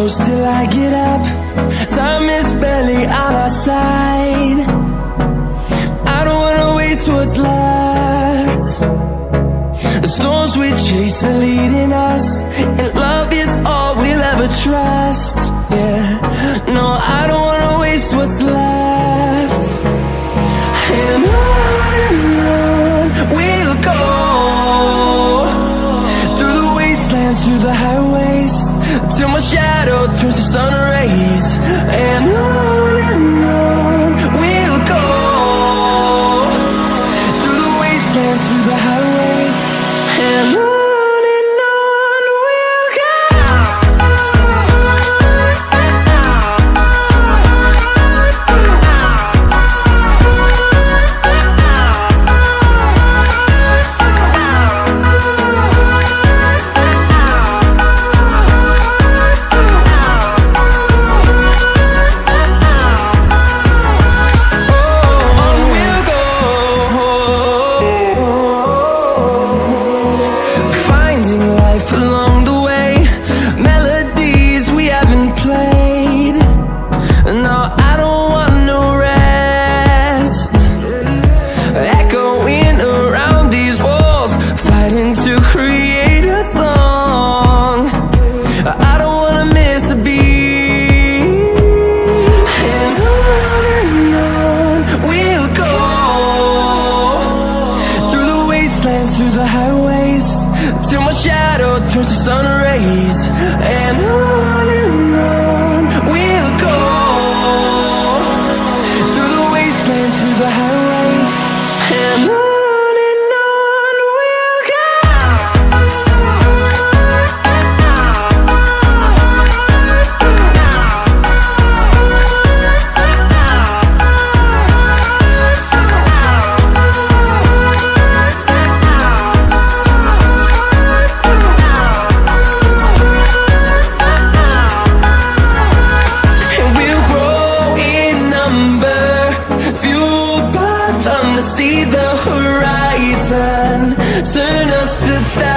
close till I get up. Time is barely on our side. I don't wanna waste what's left. The storms we chase are leading us, and love is all we'll ever trust. Yeah, no, I don't wanna waste what's left. And on we'll go, through the wastelands, through the highways, till my shadow turns to sun rays. And on we'll go, through the wastelands, through the highways, and on we'll go. Through the highways, till my shadow turns to sun rays. And on we'll go, through the wastelands, through the highways, and on we'll go. See the horizon, turn us to thousands.